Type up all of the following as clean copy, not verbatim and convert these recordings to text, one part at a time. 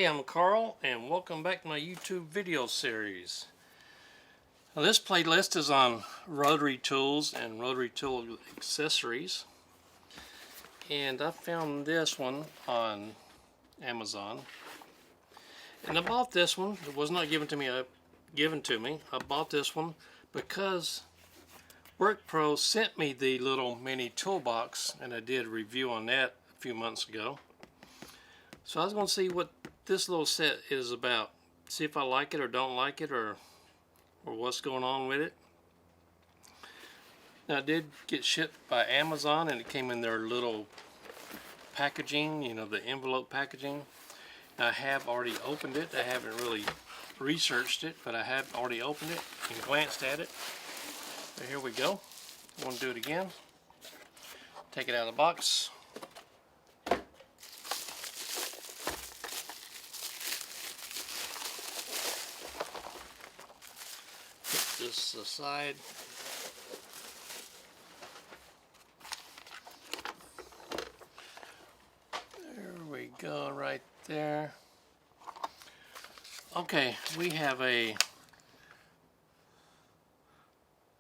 I'm Carl and welcome back to my YouTube video series. Now, this playlist is on rotary tools and rotary tool accessories, and I found this one on Amazon, and I bought this one. It was not given to me. I bought this one because WorkRro sent me the little mini toolbox, and I did a review on that a few months ago. So I was going to see what this little set is about. See if I like it or don't like it, or what's going on with it. Now, it did get shipped by Amazon, and it came in their little packaging, you know, the envelope packaging. I have already opened it. I haven't really researched it, but I have already opened it and glanced at it. So here we go. I want to do it again. Take it out of the box. Put this aside. There we go, right there. Okay, we have a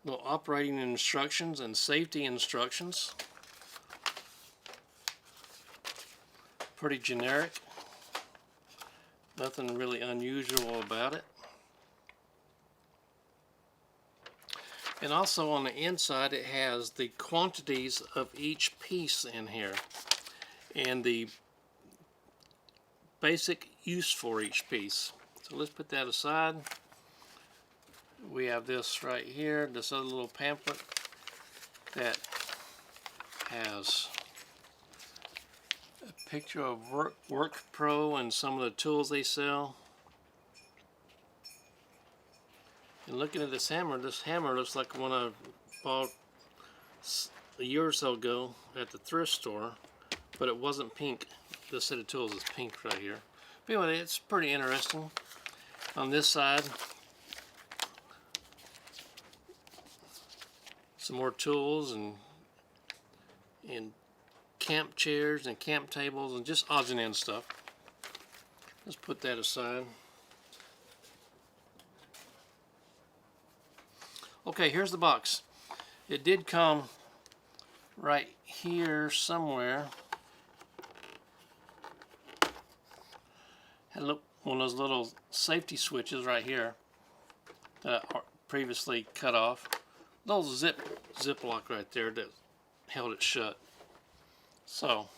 little operating instructions and safety instructions. Pretty generic. Nothing really unusual about it. And also on the inside it has the quantities of each piece in here and the basic use for each piece. So let's put that aside. We have this right here, this other little pamphlet that has a picture of WorkRro and some of the tools they sell. And looking at this hammer looks like one I bought a year or so ago at the thrift store, but it wasn't pink. This set of tools is pink right here. But anyway, it's pretty interesting. On this side, some more tools and camp chairs and camp tables and just odds and ends stuff. Let's put that aside. Okay, here's the box. It did come right here somewhere. Had one of those little safety switches right here that I previously cut off. Little zip lock right there that held it shut. So,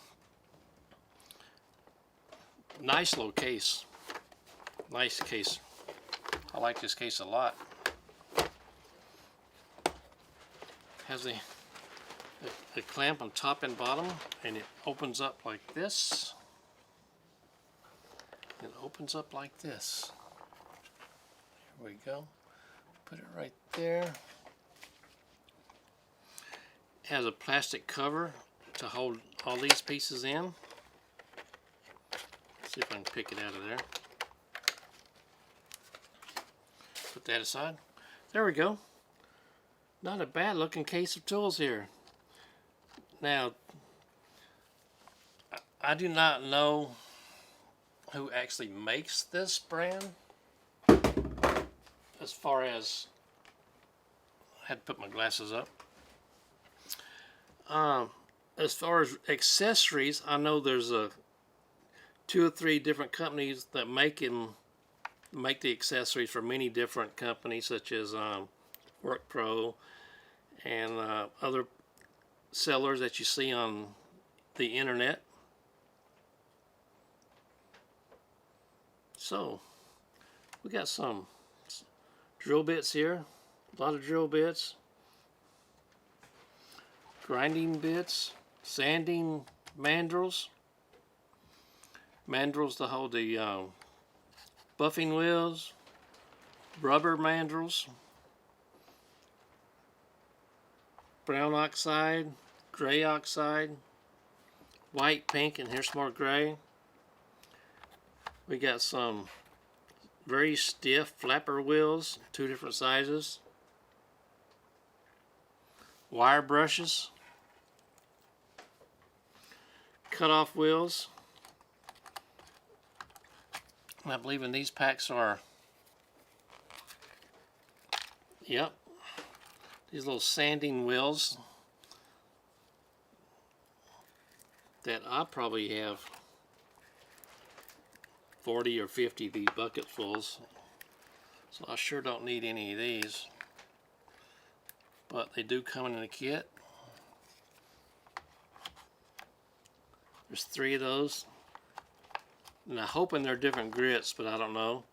nice little case. Nice case. I like this case a lot. Has a clamp on top and bottom, and it opens up like this. It opens up like this. Here we go. Put it right there. It has a plastic cover to hold all these pieces in. Let's see if I can pick it out of there. Put that aside. There we go. Not a bad looking case of tools here. Now, I do not know who actually makes this brand. As far as, I had to put my glasses up. As far as accessories, I know there's 2 or 3 different companies that make the accessories for many different companies, such as WorkRro and other sellers that you see on the internet. So we got some drill bits here, a lot of drill bits, grinding bits, sanding mandrels to hold the buffing wheels, rubber mandrels, brown oxide, gray oxide, white, pink, and here's some more gray. We got some very stiff flapper wheels, 2 different sizes, wire brushes, cut-off wheels, And I believe in these packs are, yep, these little sanding wheels that I probably have 40 or 50 of these bucketfuls. So I sure don't need any of these. But they do come in a kit. There's 3 of those. And I'm hoping they're different grits, but I don't know.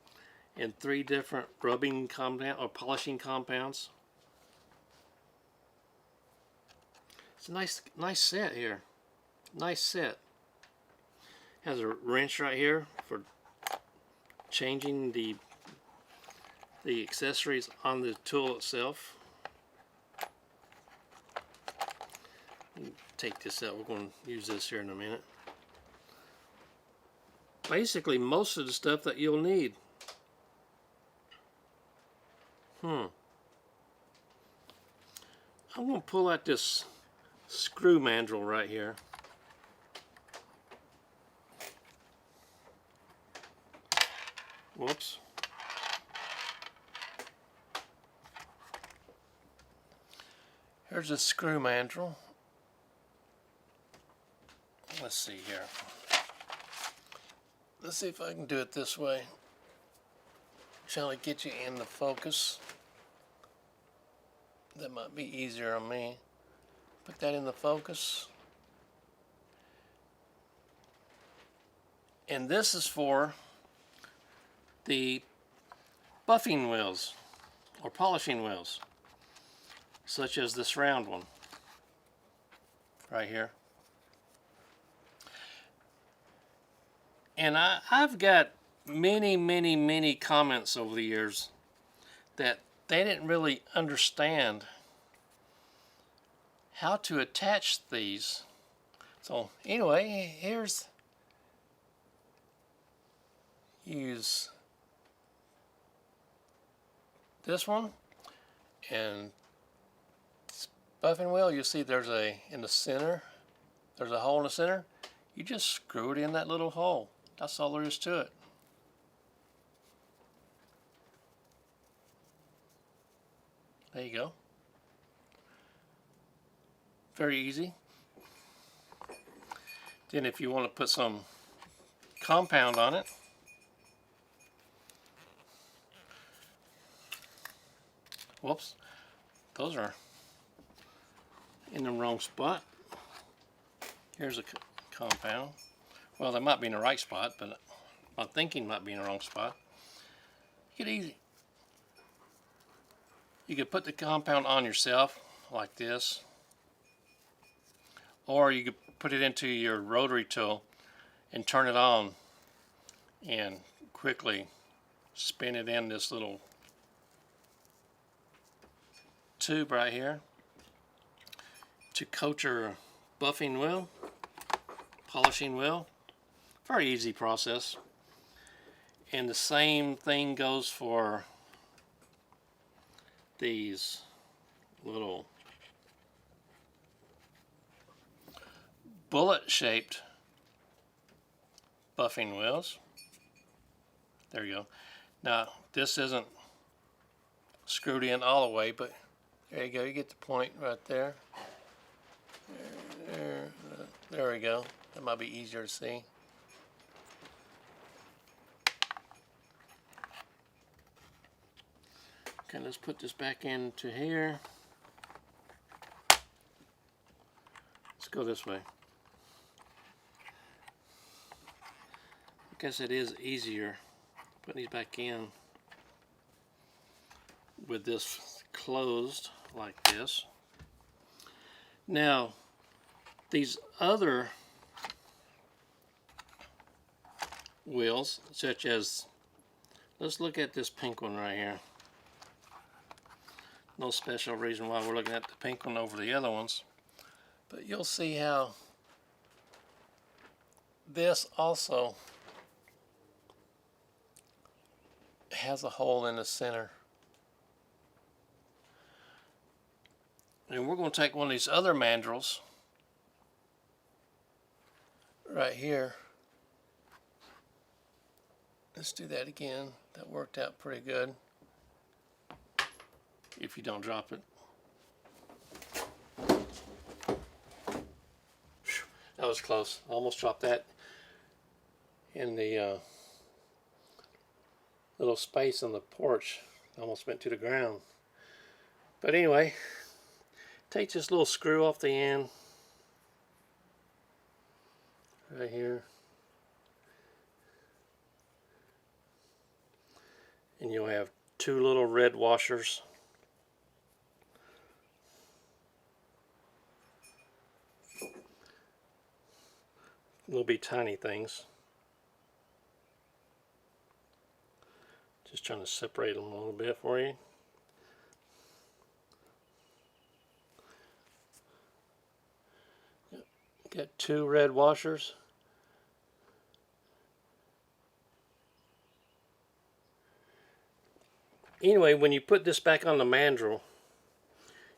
And 3 different rubbing compound or polishing compounds. It's a nice set here. Nice set. Has a wrench right here for changing the accessories on the tool itself. Take this out. We're going to use this here in a minute. Basically, most of the stuff that you'll need. I'm going to pull out this screw mandrel right here. Whoops. Here's a screw mandrel. Let's see here. Let's see if I can do it this way. Trying to get you in the focus. That might be easier on me. Put that in the focus. And this is for the buffing wheels or polishing wheels, such as this round one right here. And I've got many comments over the years that they didn't really understand how to attach these. So anyway, use this one, and this buffing wheel, you see there's in the center, there's a hole in the center. You just screw it in that little hole. That's all there is to it. There you go. Very easy. Then if you want to put some compound on it, whoops, those are in the wrong spot. Here's a compound. Well, they might be in the right spot, but my thinking might be in the wrong spot. Get easy. You could put the compound on yourself like this, or you could put it into your rotary tool and turn it on and quickly spin it in this little tube right here to coat your buffing wheel, polishing wheel. Very easy process. And the same thing goes for these little bullet shaped buffing wheels. There you go. Now this isn't screwed in all the way, but there you go. You get the point right there. There we go. That might be easier to see. Okay, let's put this back into here. Let's go this way. I guess it is easier putting these back in with this closed like this. Now, these other wheels, such as, let's look at this pink one right here. No special reason why we're looking at the pink one over the other ones, but you'll see how this also has a hole in the center. And we're going to take one of these other mandrels right here, Let's do that again. That worked out pretty good. If you don't drop it. That was close. I almost dropped that in the little space on the porch. Almost went to the ground. But anyway, take this little screw off the end right here, and you'll have two little red washers. They'll be tiny things. Just trying to separate them a little bit for you. Got two red washers. Anyway, when you put this back on the mandrel,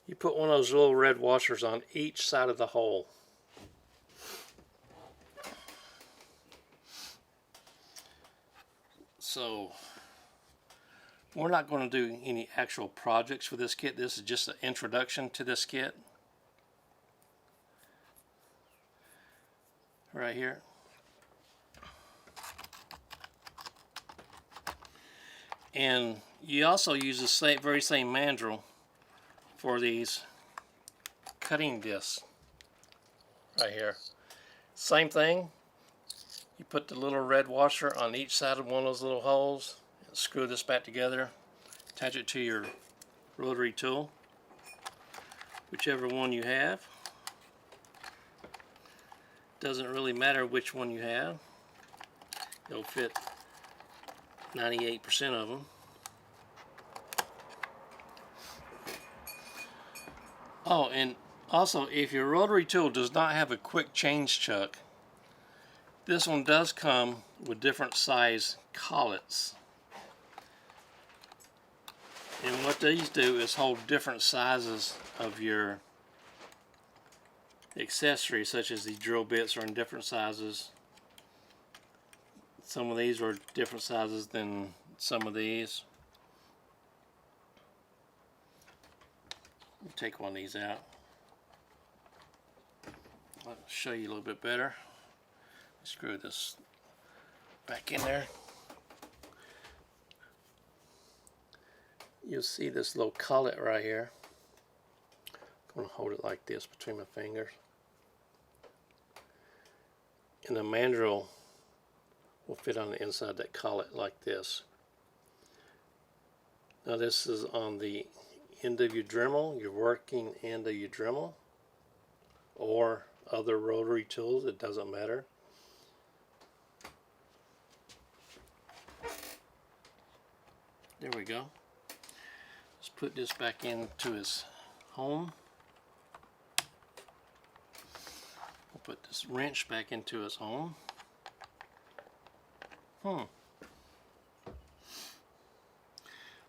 you put one of those little red washers on each side of the hole. So we're not going to do any actual projects for this kit. This is just an introduction to this kit. Right here. And you also use the very same mandrel for these cutting discs right here. Same thing. You put the little red washer on each side of one of those little holes, and screw this back together, attach it to your rotary tool, whichever one you have. Doesn't really matter which one you have. It'll fit 98% of them. Oh, and also, if your rotary tool does not have a quick change chuck, this one does come with different size collets. And what these do is hold different sizes of your accessories, such as these drill bits are in different sizes. Some of these are different sizes than some of these. Let me take one of these out. I'll show you a little bit better. Screw this back in there. You'll see this little collet right here. I'm going to hold it like this between my fingers. And the mandrel will fit on the inside of that collet like this. Now this is on the end of your Dremel, your working end of your Dremel, or other rotary tools, it doesn't matter. There we go. Let's put this back into its home. We'll put this wrench back into its home.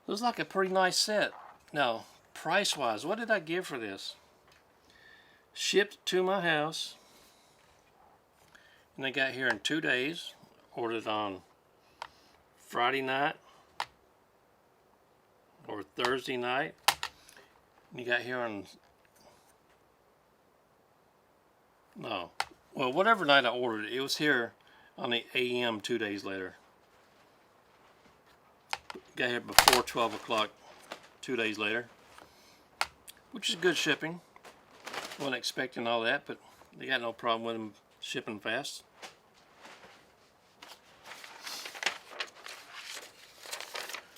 Looks like a pretty nice set. Now, price-wise, what did I give for this? Shipped to my house, and they got here in 2 days. Ordered on Friday night or Thursday night. You got here on, whatever night I ordered it, it was here on the AM 2 days later. Got here before 12 o'clock 2 days later, which is good shipping. Wasn't expecting all that, but they got no problem with them shipping fast.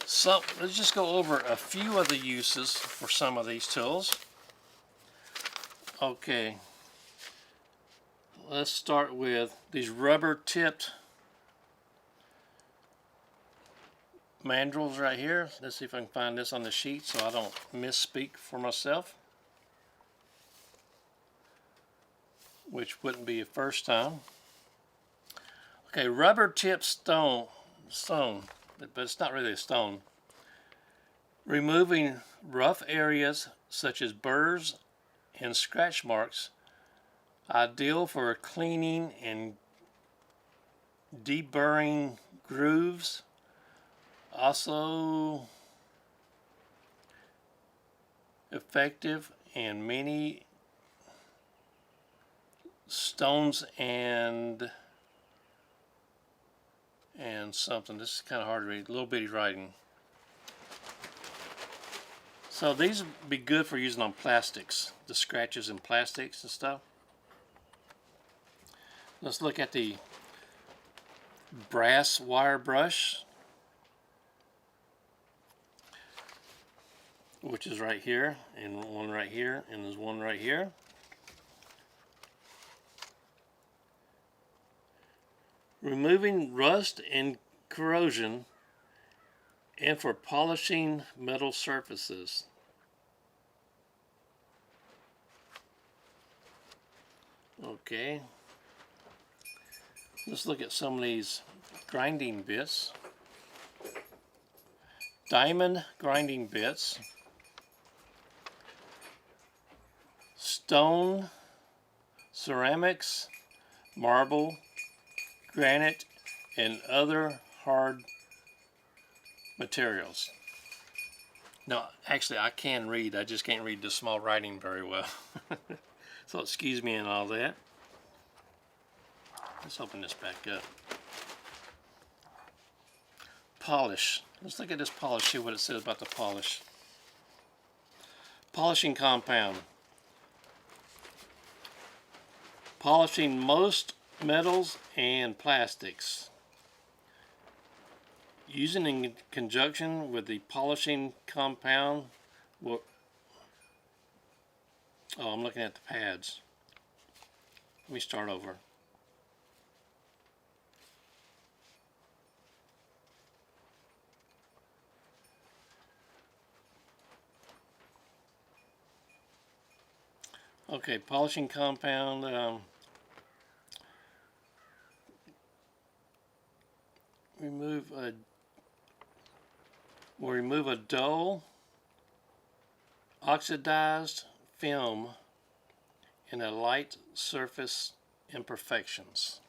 So let's just go over a few of the uses for some of these tools. Okay, let's start with these rubber tipped mandrels right here. Let's see if I can find this on the sheet so I don't misspeak for myself, which wouldn't be a first time. Okay, rubber tipped stone, but it's not really a stone. Removing rough areas such as burrs and scratch marks, ideal for cleaning and deburring grooves. Also effective in many stones and something. This is kind of hard to read. Little bitty writing. So these would be good for using on plastics, the scratches in plastics and stuff. Let's look at the brass wire brush, which is right here, and one right here, and there's one right here. Removing rust and corrosion, and for polishing metal surfaces. Okay, let's look at some of these grinding bits. Diamond grinding bits, stone, ceramics, marble, granite, and other hard materials. No, actually I can read, I just can't read the small writing very well. So excuse me and all that. Let's open this back up. Polish. Let's look at this polish, see what it says about the polish. Polishing compound. Polishing most metals and plastics. Using in conjunction with the polishing compound will... Oh, I'm looking at the pads. Let me start over. Okay, polishing compound. We'll remove a dull, oxidized film and a light surface imperfections.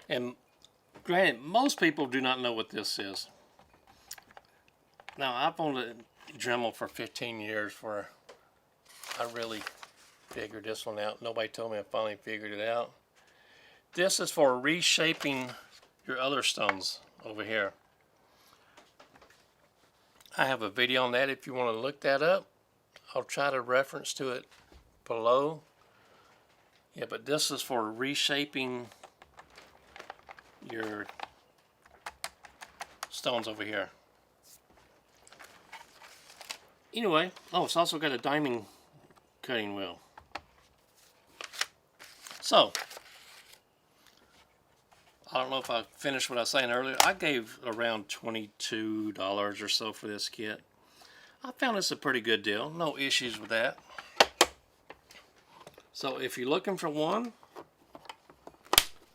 And granted, most people do not know what this is. Now, I've owned a Dremel for 15 years where I really figured this one out. Nobody told me, I finally figured it out. This is for reshaping your other stones over here. I have a video on that if you want to look that up. I'll try to reference to it below. Yeah, but this is for reshaping your stones over here. Anyway, oh, it's also got a diamond cutting wheel. So, I don't know if I finished what I was saying earlier. I gave around $22 or so for this kit. I found this a pretty good deal. No issues with that. So if you're looking for one,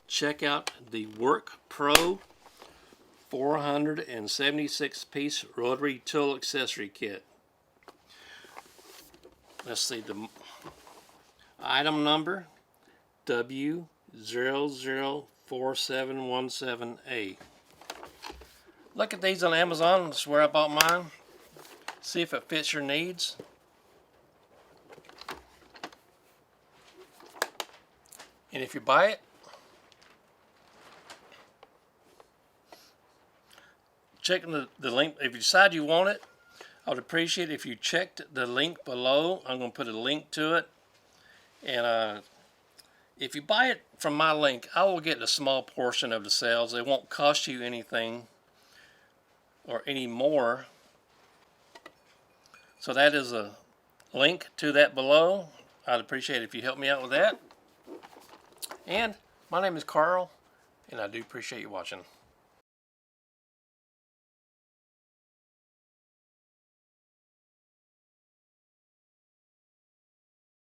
check out the WorkRro 476 piece rotary tool accessory kit. Let's see, the item number W004717A. Look at these on Amazon. That's where I bought mine. See if it fits your needs. And if you buy it, check the link. If you decide you want it, I would appreciate it if you checked the link below. I'm going to put a link to it. And if you buy it from my link, I will get a small portion of the sales. It won't cost you anything or any more. So that is a link to that below. I'd appreciate it if you help me out with that. And my name is Carl, and I do appreciate you watching.